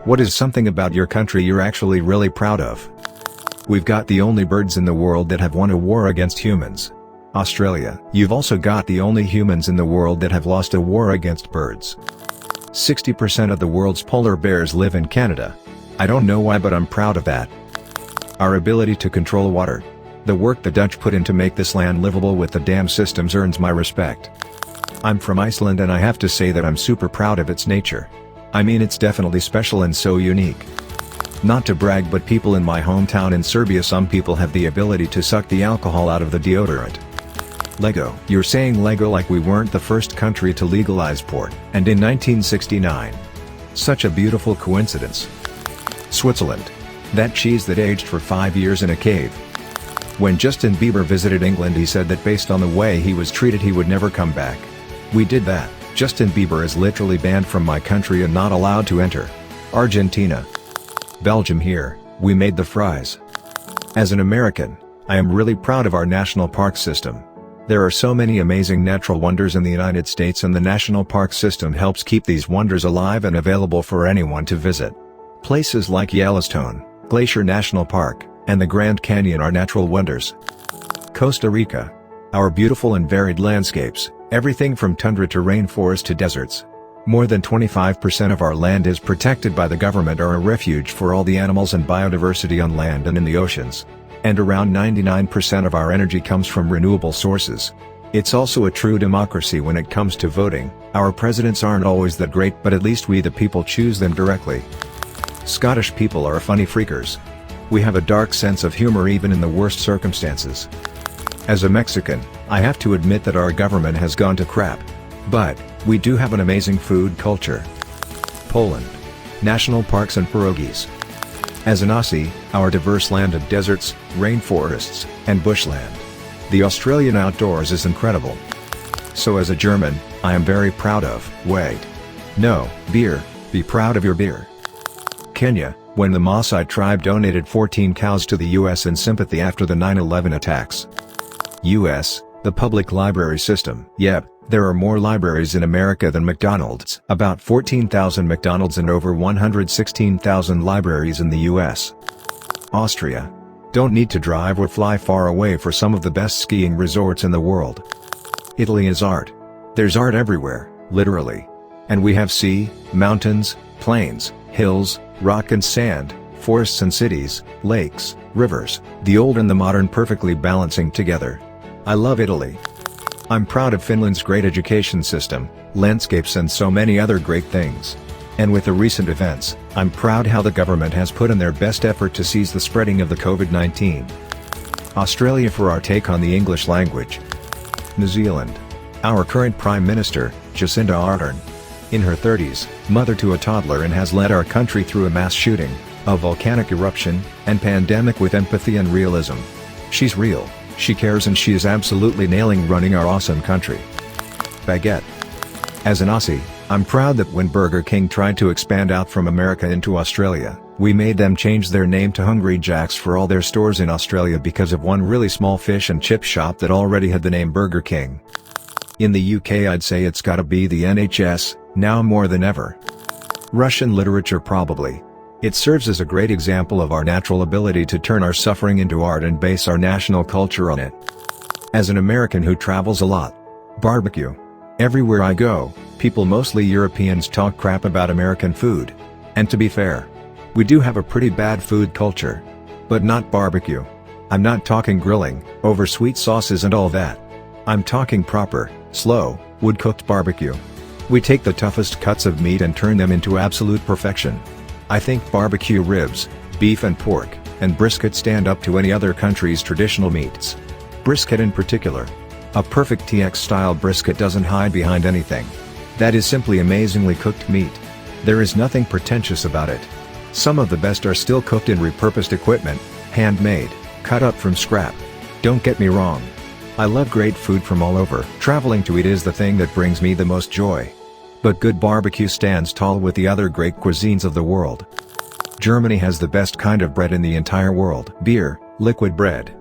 What is something about your country you're actually really proud of? We've got the only birds in the world that have won a war against humans. Australia. You've also got the only humans in the world that have lost a war against birds. 60% of the world's polar bears live in Canada. I don't know why, but I'm proud of that. Our ability to control water. The work the Dutch put in to make this land livable with the dam systems earns my respect. I'm from Iceland and I have to say that I'm super proud of its nature. I mean, it's definitely special and so unique. Not to brag, but people in my hometown in Serbia, some people have the ability to suck the alcohol out of the deodorant. Lego. You're saying Lego like we weren't the first country to legalize porn, and in 1969. Such a beautiful coincidence. Switzerland. That cheese that aged for 5 years in a cave. When Justin Bieber visited England, he said that based on the way he was treated he would never come back. We did that. Justin Bieber is literally banned from my country and not allowed to enter. Argentina. Belgium. Here, we made the fries. As an American, I am really proud of our national park system. There are so many amazing natural wonders in the United States, and the national park system helps keep these wonders alive and available for anyone to visit. Places like Yellowstone, Glacier National Park, and the Grand Canyon are natural wonders. Costa Rica. Our beautiful and varied landscapes, everything from tundra to rainforest to deserts. More than 25% of our land is protected by the government or a refuge for all the animals and biodiversity on land and in the oceans. And around 99% of our energy comes from renewable sources. It's also a true democracy when it comes to voting. Our presidents aren't always that great, but at least we the people choose them directly. Scottish people are funny freakers. We have a dark sense of humor even in the worst circumstances. As a Mexican, I have to admit that our government has gone to crap. But, we do have an amazing food culture. Poland. National parks and pierogies. As an Aussie, our diverse land of deserts, rainforests, and bushland. The Australian outdoors is incredible. So as a German, I am very proud of, beer, be proud of your beer. Kenya. When the Maasai tribe donated 14 cows to the US in sympathy after the 9/11 attacks. US, the public library system. Yep, there are more libraries in America than McDonald's. About 14,000 McDonald's and over 116,000 libraries in the US. Austria. Don't need to drive or fly far away for some of the best skiing resorts in the world. Italy is art. There's art everywhere, literally. And we have sea, mountains, plains, hills, rock and sand, forests and cities, lakes, rivers, the old and the modern perfectly balancing together. I love Italy. I'm proud of Finland's great education system, landscapes and so many other great things. And with the recent events, I'm proud how the government has put in their best effort to seize the spreading of the COVID-19. Australia for our take on the English language. New Zealand. Our current Prime Minister, Jacinda Ardern. In her 30s, mother to a toddler, and has led our country through a mass shooting, a volcanic eruption, and pandemic with empathy and realism. She's real, she cares, and she is absolutely nailing running our awesome country. Baguette. As an Aussie, I'm proud that when Burger King tried to expand out from America into Australia, we made them change their name to Hungry Jack's for all their stores in Australia because of one really small fish and chip shop that already had the name Burger King. In the UK, I'd say it's gotta be the NHS, now more than ever. Russian literature probably. It serves as a great example of our natural ability to turn our suffering into art and base our national culture on it. As an American who travels a lot. Barbecue. Everywhere I go, people, mostly Europeans, talk crap about American food. And to be fair, we do have a pretty bad food culture. But not barbecue. I'm not talking grilling, over sweet sauces and all that. I'm talking proper, slow, wood-cooked barbecue. We take the toughest cuts of meat and turn them into absolute perfection. I think barbecue ribs, beef and pork, and brisket stand up to any other country's traditional meats. Brisket in particular. A perfect TX-style brisket doesn't hide behind anything. That is simply amazingly cooked meat. There is nothing pretentious about it. Some of the best are still cooked in repurposed equipment, handmade, cut up from scrap. Don't get me wrong. I love great food from all over. Traveling to eat is the thing that brings me the most joy. But good barbecue stands tall with the other great cuisines of the world. Germany has the best kind of bread in the entire world. Beer, liquid bread.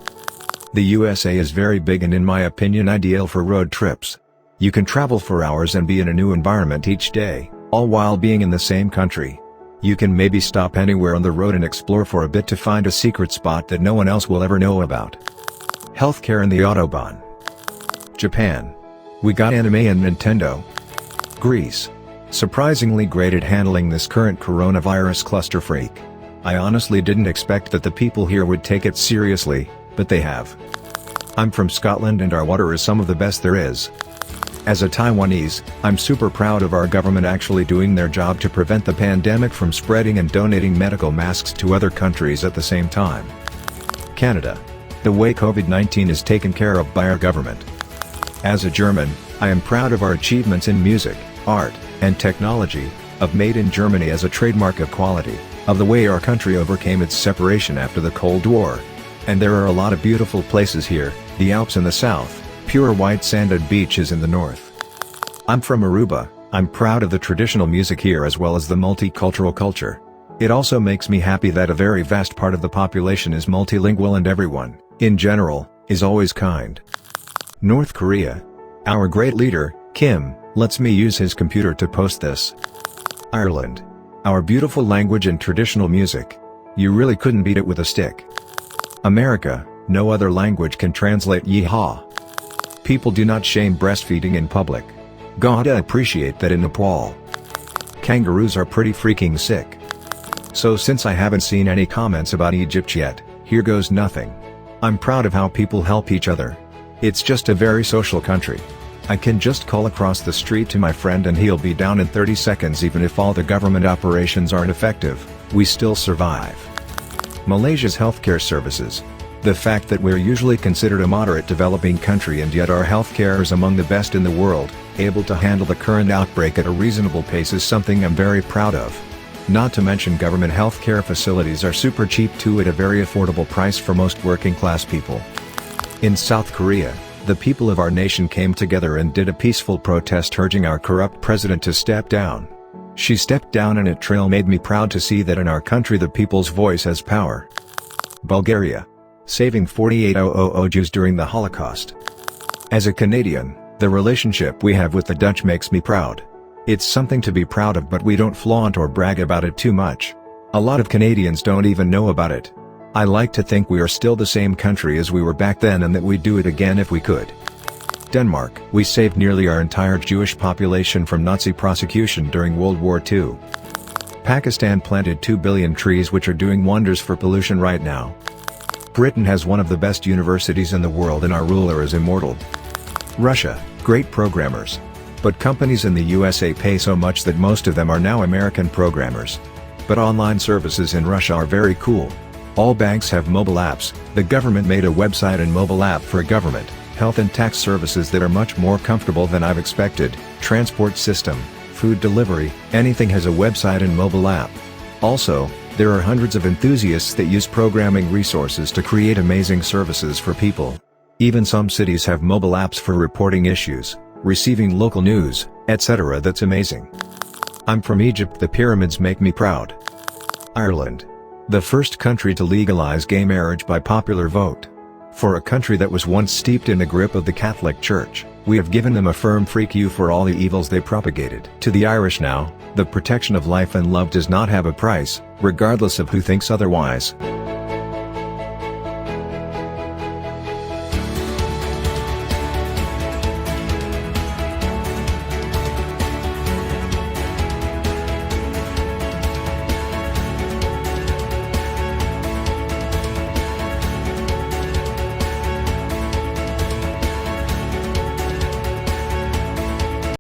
The USA is very big and in my opinion ideal for road trips. You can travel for hours and be in a new environment each day, all while being in the same country. You can maybe stop anywhere on the road and explore for a bit to find a secret spot that no one else will ever know about. Healthcare in the Autobahn. Japan. We got anime and Nintendo. Greece. Surprisingly great at handling this current coronavirus cluster freak. I honestly didn't expect that the people here would take it seriously, but they have. I'm from Scotland and our water is some of the best there is. As a Taiwanese, I'm super proud of our government actually doing their job to prevent the pandemic from spreading and donating medical masks to other countries at the same time. Canada. The way COVID-19 is taken care of by our government. As a German, I am proud of our achievements in music, art, and technology, of Made in Germany as a trademark of quality, of the way our country overcame its separation after the Cold War. And there are a lot of beautiful places here, the Alps in the south, pure white sanded beaches in the north. I'm from Aruba. I'm proud of the traditional music here as well as the multicultural culture. It also makes me happy that a very vast part of the population is multilingual and everyone, in general, is always kind. North Korea. Our great leader, Kim, lets me use his computer to post this. Ireland. Our beautiful language and traditional music. You really couldn't beat it with a stick. America. No other language can translate yeehaw. People do not shame breastfeeding in public. Gotta appreciate that in Nepal. Kangaroos are pretty freaking sick. So since I haven't seen any comments about Egypt yet, here goes nothing. I'm proud of how people help each other. It's just a very social country. I can just call across the street to my friend and he'll be down in 30 seconds even if all the government operations aren't effective, we still survive. Malaysia's healthcare services. The fact that we're usually considered a moderate developing country and yet our healthcare is among the best in the world, able to handle the current outbreak at a reasonable pace is something I'm very proud of. Not to mention government healthcare facilities are super cheap too at a very affordable price for most working class people. In South Korea, the people of our nation came together and did a peaceful protest urging our corrupt president to step down. She stepped down and it truly made me proud to see that in our country the people's voice has power. Bulgaria. Saving 48,000 Jews during the Holocaust. As a Canadian, the relationship we have with the Dutch makes me proud. It's something to be proud of but we don't flaunt or brag about it too much. A lot of Canadians don't even know about it. I like to think we are still the same country as we were back then and that we'd do it again if we could. Denmark. We saved nearly our entire Jewish population from Nazi prosecution during World War II. Pakistan planted 2 billion trees which are doing wonders for pollution right now. Britain has one of the best universities in the world and our ruler is immortal. Russia. Great programmers. But companies in the USA pay so much that most of them are now American programmers. But online services in Russia are very cool. All banks have mobile apps, the government made a website and mobile app for government, health and tax services that are much more comfortable than I've expected, transport system, food delivery, anything has a website and mobile app. Also, there are hundreds of enthusiasts that use programming resources to create amazing services for people. Even some cities have mobile apps for reporting issues, receiving local news, etc. That's amazing. I'm from Egypt. The pyramids make me proud. Ireland. The first country to legalize gay marriage by popular vote. For a country that was once steeped in the grip of the Catholic Church, we have given them a firm freak you for all the evils they propagated. To the Irish now, the protection of life and love does not have a price, regardless of who thinks otherwise.